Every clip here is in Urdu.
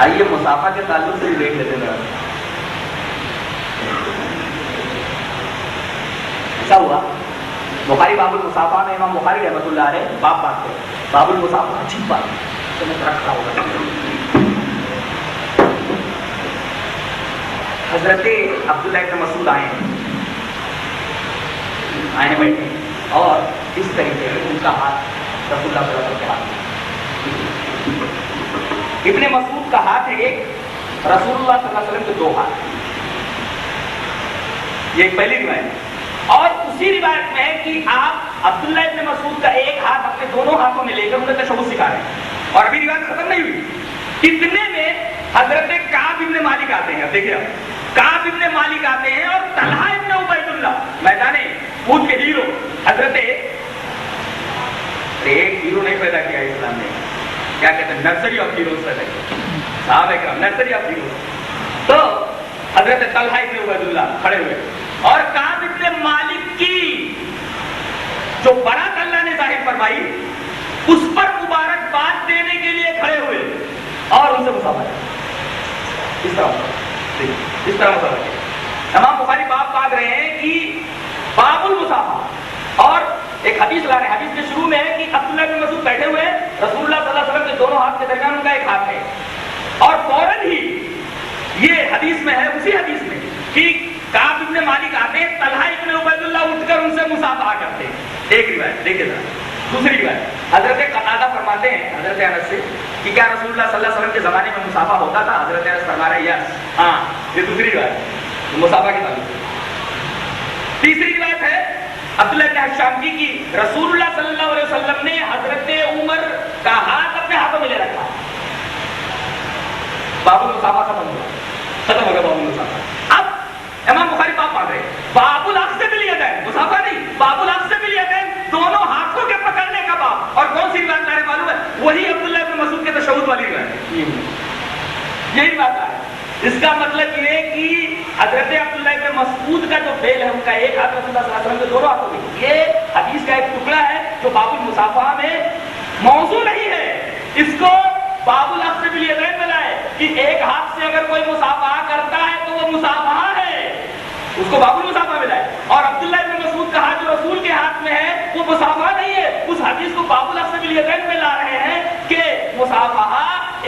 آئیے مسافہ کے تعلق سے بھی دیکھ لیتے ہیں. ایسا ہوا بخاری باب المصافہ میں امام بخاری رحمۃ اللہ علیہ باب بات کرے باب المصافہ عجیب بات تو میں رکھتا ہوگا. حضرت عبداللہ ابن مسعود آئے بیٹھے اور اس طریقے سے ان کا ہاتھ رسول اللہ صلی اللہ علیہ وسلم کے ہاتھ. ابن مسعود کا ہاتھ ہے ایک, رسول اللہ صلی اللہ علیہ وسلم کے دو ہاتھ. یہ ایک پہلی روایت. اور اسی روایت میں ہے کہ آپ عبداللہ ابن مسعود کا ایک ہاتھ اپنے دونوں ہاتھوں میں لے کر انہیں تشہد سکھا رہے ہیں. اور ابھی روایت ختم نہیں ہوئی. اتنے میں حضرت کعب ابن مالک آتے ہیں. اب دیکھیے آپ, کعب ابن مالک آتے ہیں اور طلحہ ابن عبید اللہ, میدان احد کے ہیرو. حضرت ایک ہیرو نہیں پیدا کیا اسلام نے, کیا کہتے ہیں, نرسری آف ہیروز پیدا کیا صاحب اکرام, نرسری آف ہیروز. تو حضرت طلحہ ابن عبید اللہ کھڑے ہوئے اور کعب ابن مالک کی جو برات اللہ نے ظاہر فرمائی اس پر مبارکباد دینے کے لیے کھڑے ہوئے اور ان سے مصافحہ اس طرح مصافحہ کیا. امام بخاری باب پاک رہے ہیں کہ باب المصافحہ, اور ایک حدیث لا رہے ہیں. حدیث کے شروع میں ہے کہ عبداللہ بن مسعود بیٹھے ہوئے رسول اللہ صلی اللہ علیہ وسلم کے دونوں ہاتھ کے درمیان ان کا ایک ہاتھ ہے, اور فوراً ہی یہ حدیث میں ہے, اسی حدیث میں کہ کعب ابن مالک آتے ہیں, طلحہ ابن عبید اللہ اٹھ کر ان سے مصافحہ کرتے ہیں. ایک روایت دیکھیے ذرا. دوسری روایت حضرت قتادہ فرماتے ہیں حضرت انس سے کہ کیا رسول اللہ صلی اللہ علیہ وسلم کے زمانے میں مصافحہ ہوتا تھا؟ حضرت انس فرما رہے ہیں یس, ہاں. یہ دوسری روایت مصافحہ کے تعلق سے. تیسری روایت ہے عبداللہ بن حشام کی رسول اللہ صلی اللہ علیہ وسلم نے حضرت عمر کا ہاتھ اپنے ہاتھوں میں لے رکھا. باب المصافحہ ختم ہو گیا باب المصافحہ. اب امام بخاری باب پڑھ رہے ہیں باب الاخذ بالیدین, مصافحہ نہیں, باب الاخذ بالیدین, دونوں ہاتھوں کے پکڑنے کا باب. اور کون سی روایت لا رہے معلوم ہے؟ وہی عبداللہ بن مسعود کے تشہد والی روایت. یہی بات ہے. اس کا مطلب یہ ہے کہ حضرت عبداللہ ابن مسعود کا جو فعل ہے ان کا ایک ہاتھ رسول اللہ صلی اللہ علیہ وسلم کے دونوں ہاتھوں میں, یہ حدیث کا ایک ٹکڑا ہے جو باب المصافحہ میں موضوع نہیں ہے. اس کو باب الاخذ بالیدین میں لائے کہ ایک ہاتھ سے اگر کوئی مصافحہ کرتا ہے تو وہ مصافحہ ہے, اس کو باب المصافحہ میں لائے. اور عبداللہ ابن مسعود کا ہاتھ جو رسول کے ہاتھ میں ہے وہ مصافحہ نہیں ہے, اس حدیث کو باب الاخذ بالیدین میں لا رہے ہیں کہ مصافحہ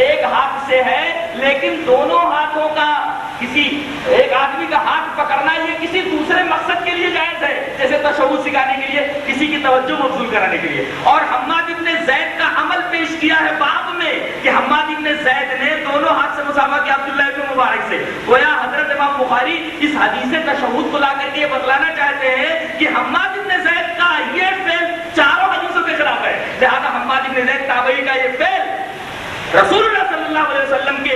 ایک ہاتھ سے ہے لیکن دونوں ہاتھوں کا, کسی ایک آدمی کا ہاتھ پکڑنا یہ کسی دوسرے مقصد کے لیے جائز ہے, جیسے تشہد سکھانے کے لیے, کسی کی توجہ مبذول کرانے کے لیے. اور حماد ابن زید کا عمل پیش کیا ہے باب میں کہ حماد ابن زید نے دونوں ہاتھ سے مصافحہ کیا عبداللہ ابن مبارک سے. گویا حضرت امام بخاری اس حدیث تشہد کو لا کر کے یہ بتلانا چاہتے ہیں کہ حماد ابن زید کا یہ فعل چاروں حدیثوں کے خلاف ہے, لہذا حماد ابن زید تابعی کا یہ فعل رسول اللہ صلی اللہ علیہ وسلم کے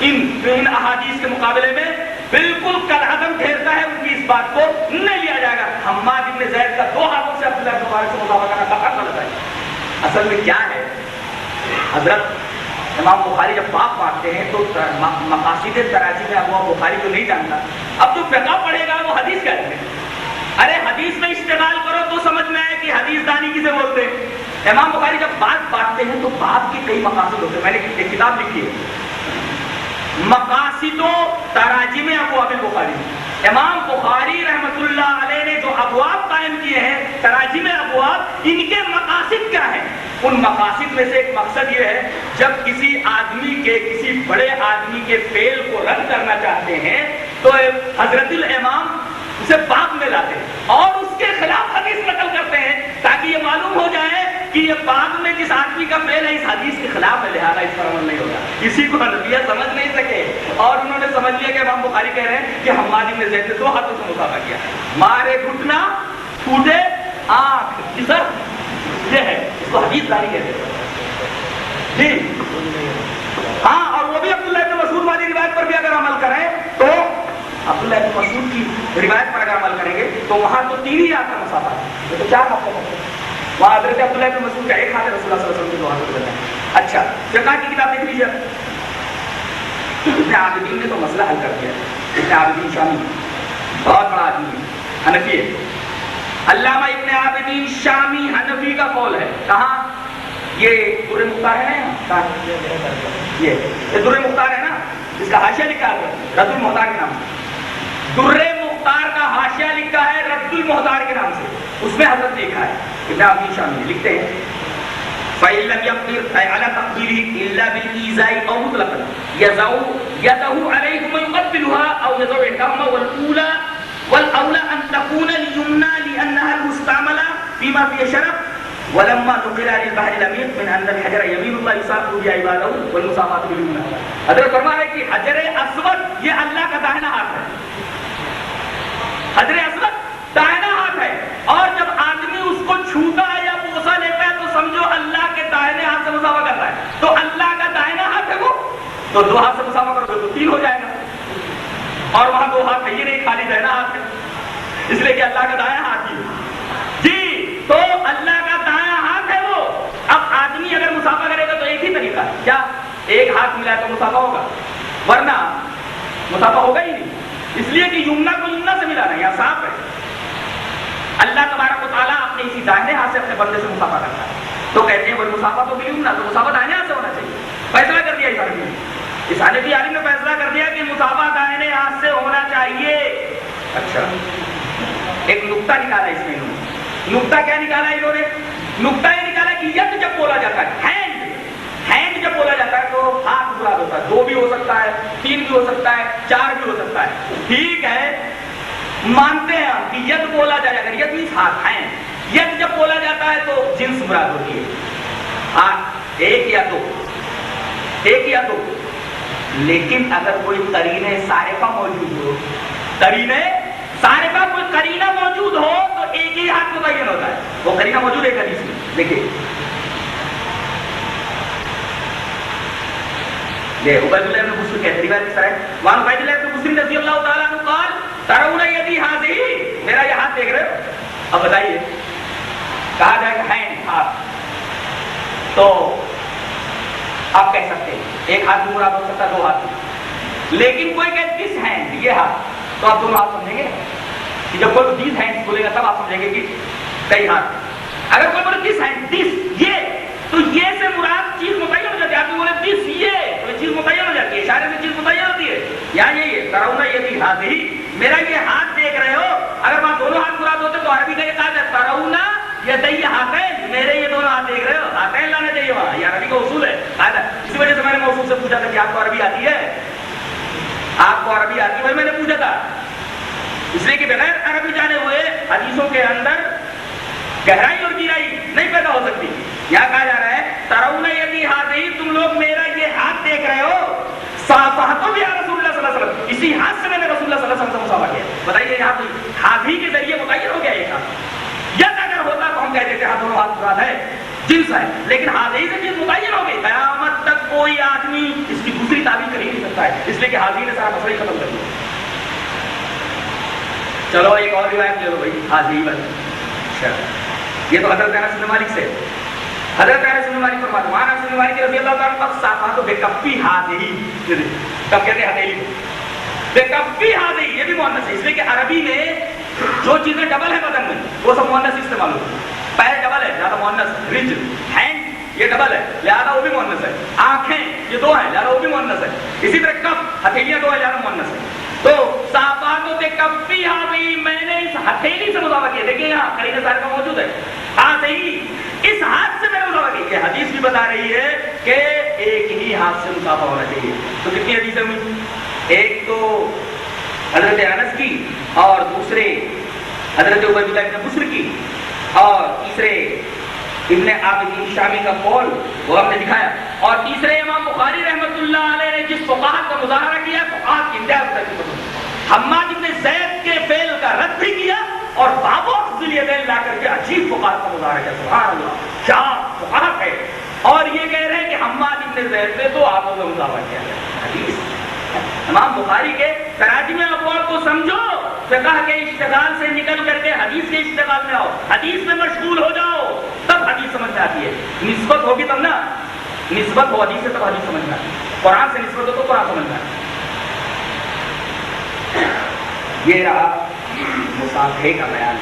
ان احادیث کے مقابلے میں بالکل کالعدم ٹھہرتا ہے, ان کی اس بات کو نہیں لیا جائے گا. حماد ابن زید کا دو ہاتھوں سے عبداللہ ابن مبارک سے مصافحہ کرنا بہت غلط ہے. اصل میں کیا ہے, حضرت امام بخاری جب باب پڑھتے ہیں تو مقاصد تراجم ابواب بخاری کو نہیں جانتا. اب جو فقہ پڑھے گا وہ حدیث کہتے ہیں. ارے حدیث میں اشتغال کرو تو سمجھ میں آئے کہ حدیث دانی کسے بولتے ہیں. امام بخاری جب بات پڑھتے ہیں تو باب کے کئی مقاصد ہوتے ہیں. میں نے ایک کتاب لکھی ہے مقاصد و تراجم ابواب البخاری. امام بخاری رحمۃ اللہ علیہ نے جو ابواب قائم کیے ہیں, تراجم ابواب, ان کے مقاصد کیا ہیں؟ ان مقاصد میں سے ایک مقصد یہ ہے جب کسی آدمی کے, کسی بڑے آدمی کے فعل کو رد کرنا چاہتے ہیں تو حضرت الامام اسے باب میں لاتے ہیں اور اس کے خلاف حدیث نقل کرتے ہیں تاکہ یہ معلوم ہو جائے کہ یہ باب میں جس آدمی کا فعل ہے اس حدیث کے خلاف ہے, لہذا اس پر عمل نہیں ہوگا. کسی کو حنفیہ سمجھ نہیں سکے اور انہوں نے سمجھ لیا کہ امام بخاری کہہ رہے ہیں کہ حماد ابن زید نے دو ہاتھوں سے مصافحہ کیا, مارے گھٹنا ٹوٹے آنکھ جسر, یہ ہے, اس کو حدیث دانی کہتے ہیں. جی ہاں, اور وہ بھی عبداللہ ابن مسعود والی روایت پر بھی اگر عمل کریں تو عبداللہ ابن مسعود کی روایت پر اگر عمل کریں گے تو وہاں تو 3 ہی ہاتھ کا مصافحہ ہے, تو 4 ہاتھ کا مصافحہ. وہاں حضرت عبداللہ ابن مسعود کا ایک ہاتھ ہے, رسول اللہ صلی اللہ علیہ وسلم کے 2 ہاتھ ہوتے ہیں. اچھا فقہ کی کتاب دیکھ لیجیے. ابن عابدین نے تو مسئلہ حل کر دیا. ابن عابدین شامی بہت بڑا آدمی ہے, حنفی ہے. علامہ ابن عابدین شامی حنفی کا قول ہے. کہاں؟ یہ در مختار ہے نا، یہ در مختار ہے نا، اس کا حاشیہ لکھا ہے رد المحتار کے نام سے، در مختار کا حاشیہ لکھا ہے رد المحتار کے نام سے، اس میں حضرت نے لکھا ہے ابن عبدی شامی لکھتے ہیں فَإِن لَمْ يَقْدِرْ أَيْ عَلَى تَقْدِيرِهِ إِلَّا بِالْإِيذَاءِ أَوْ مُطْلَقًا يَضَعُ يَدَهُ عَلَيْهِ وَيُقَبِّلُهَا أَوْ يَضَعُ إِحْدَاهُمَا وَالْأَوْلَى أَن تَكُونَ الْيُمْنَى لِأَنَّهَا الْمُسْتَعْمَلَةُ فِيمَا فِيهِ شَرَفٌ وَلَمَّا نُقِلَ عَنِ الْبَحْرِ الْأَمِينِ مِنْ أَنَّ الْحَجَرَ يَمِينُ اللَّهِ يُصَافِحُ بِهِ عِبَادَهُ وَالْمُصَافَحَةُ بِالْيُمْنَى. حضرت فرما ہے کہ حجر اسود یہ اللہ کا داہنا ہاتھ ہے، حجر اسود داہنا ہاتھ ہے، اور جب آدمی اس کو چھوتا ہے یا بوسا لیتا ہے تو سمجھو اللہ کے داہنے ہاتھ سے مسافہ کر رہا ہے. تو اللہ کا داہنا ہاتھ ہے وہ، تو دو ہاتھ سے مسافہ کرو تو تین ہو جائے گا، اور وہاں دو ہاتھ ہے، یہ نہیں خالی داہنا ہاتھ ہے، اس لیے کہ اللہ کا داہنا ہاتھ ہی جی. تو اللہ کا داہنا ہاتھ ہے وہ. اب آدمی اگر مسافہ کرے گا تو ایک ہی طریقہ ہے، کیا ایک ہاتھ ملا تو مسافہ ہوگا، ورنہ مسافہ ہوگا ہی نہیں، اس لیے کہ یمنا کو یمنا سے ملانا یہاں صاف ہے. اللہ تبارک و تعالیٰ اپنے اسی داہنے ہاتھ سے اپنے بندے سے مسافہ کرتا ہے. تو کہتے ہیں وہ مسافہ تو بالکل تو مسافہ داہنے ہاتھ سے ہونا چاہیے. فیصلہ کر دیا اس حنفی عالم نے فیصلہ کر دیا کہ مسافہ داہنے ہاتھ سے ہونا چاہیے. اچھا ایک نقطہ نکالا اس میں انہوں نے. نقطہ کیا نکالا انہوں نے؟ نقطہ یہ نکالا کہ ید جب بولا جاتا ہے، ہینڈ جب بولا جاتا ہے تو ہاتھ مراد ہوتا ہے. دو بھی ہو سکتا ہے، تین بھی ہو سکتا ہے، چار بھی ہو سکتا ہے. ٹھیک ہے، مانتے ہیں کہ ید بولا جائے، اگر ید مینس ہاتھ ہیں، ید جب بولا جاتا ہے تو جنس مراد ہوتی ہے، ہاتھ ایک یا دو. لیکن اگر کوئی قرینہ صارفہ موجود ہو، قرینہ صارفہ کوئی قرینہ موجود ہو تو ایک ہی ہاتھ متعین ہوتا ہے. وہ قرینہ موجود ہے حدیث میں، دیکھیے یہ عبید اللہ بن مسلم کہتے روایت اس طرح ہے، وان عبید اللہ بن مسلم رضی اللہ تعالیٰ عنہ قال ترون یدی ہذہ، میرا یہ ہاتھ دیکھ رہے ہو. اب بتائیے کہا جائے کہ ہینڈ ہاتھ، تو آپ کہہ سکتے ہیں ایک ہاتھ بھی مراد ہو سکتا ہے، دو ہاتھ. لیکن کوئی کہ دس ہینڈ، یہ ہاتھ، تو آپ دونوں ہاتھ سمجھیں گے کہ جب کوئی دس ہینڈ بولے گا تب آپ سمجھیں گے کہ کئی ہاتھ. اگر کوئی بولے دس ہینڈ، دس یہ، تو یہ سے مراد چیز متعین ہو جاتی ہے. آپ بولے دس یہ، تو چیز متعین ہو جاتی ہے، اشارے سے چیز متعین ہوتی ہے. یہاں یہ ترون یدی ہذہ، میرا یہ ہاتھ دیکھ رہے ہو. اگر وہاں دونوں ہاتھ مراد ہوتے تو عربی کا یہ کہا جاتا ہے ترون یدی ہاتین، میرے یہ دونوں ہاتھ دیکھ رہے ہو، ہاتین لانا چاہیے وہاں. یہ عربی کا اصول ہے. اسی وجہ سے میں نے موصوف سے پوچھا تھا کہ آپ کو عربی آتی ہے، آپ کو عربی آتی ہے، وہی میں نے پوچھا تھا. اس لیے کہ بغیر عربی جانے ہوئے حدیثوں کے اندر گہرائی اور گہرائی نہیں پیدا ہو سکتی. یہاں کہا جا رہا ہے ترون یدی ہذہ، تم لوگ میرا یہ ہاتھ دیکھ رہے ہو. صافحت بیا رسول اللہ صلی اللہ علیہ وسلم، اسی ہاتھ سے میں نے رسول اللہ صلی اللہ علیہ وسلم سے مصافحہ کیا. بتائیے یہاں تو ہاتھی کے ذریعے متعین ہو گیا ایک ہاتھ. ید اگر ہوتا تو ہم کہتے تھے ہاتھ دونوں ہاتھ مراد ہے، جنس ہے. لیکن ہاتھی سے چیز متعین ہو گئی. قیامت تک کوئی آدمی اس کی دوسری تعبیر کر ہی نہیں سکتا ہے، اس لیے کہ ہاتھی نے سارا مسئلہ ختم کر دیا. چلو ایک اور روایت لے لو بھائی ہاتھی بس. یہ تو حضرت انس بن مالک سے، حضرت انس بن مالک فرماتے ہیں انس بن مالک رضی اللہ تعالیٰ عنہ صافہ تو بے کفی ہاتھی، کب کہتے ہیں ہتھیلی کو بے کفی ہاتھی، یہ بھی مؤنث ہے. اس لیے کہ عربی میں جو چیزیں ڈبل ہے بدن میں وہ سب مؤنث استعمال ہوتی ہے. پیر ڈبل ہے لہذا مؤنث، رجل ہینڈ یہ ڈبل ہے لہذا وہ بھی مؤنث ہے. آنکھیں یہ دو ہیں لہذا وہ بھی مؤنث ہے. اسی طرح کف ہتھیلیاں دو ہیں لہذا مؤنث ہے. تو صافاتوں کے کفی ہاتھی، میں نے اس ہتھیلی سے مضافہ کیا. دیکھیے یہاں قرینہ صارفہ موجود ہے، ہاتھی، اس ہاتھ سے میں نے مضافہ کیا. یہ حدیث بھی بتا رہی ہے کہ ایک ہی ہاتھ سے مضافہ ہونا چاہیے. تو کتنی حدیثیں ہوئی؟ ایک تو حضرت انس کی، اور دوسرے حضرت عبید اللہ بن مسلم کی، اور تیسرے ابن عابدین شامی کا قول وہ ہم نے دکھایا، اور تیسرے امام بخاری رحمۃ اللہ علیہ نے جس فقاہت کا مظاہرہ کیا، فقاہت کی انتہا. حماد بن زید کے فعل کا رد بھی کیا اور باب و افضل یدین لا کر کے عجیب فقاہت کا مظاہرہ کیا. سبحان اللہ، کیا فقاہت ہے. اور یہ کہہ رہے ہیں کہ حماد بن زید نے تو آپ کو مظاہرہ کیا ہے. حدیث امام بخاری کے تراجم ابواب کو سمجھو، فقہ کے اشتغال سے نکل کر کے حدیث کے اشتغال میں آؤ، حدیث میں مشغول ہو جاؤ، تب حدیث سمجھ میں آتی ہے. نسبت ہوگی تب نا، نسبت ہو حدیث سے تب حدیث سمجھ میں آتی ہے. قرآن سے نسبت ہو تو قرآن سمجھ میں آتی ہے. یہ رہا مصافحے کا بیان.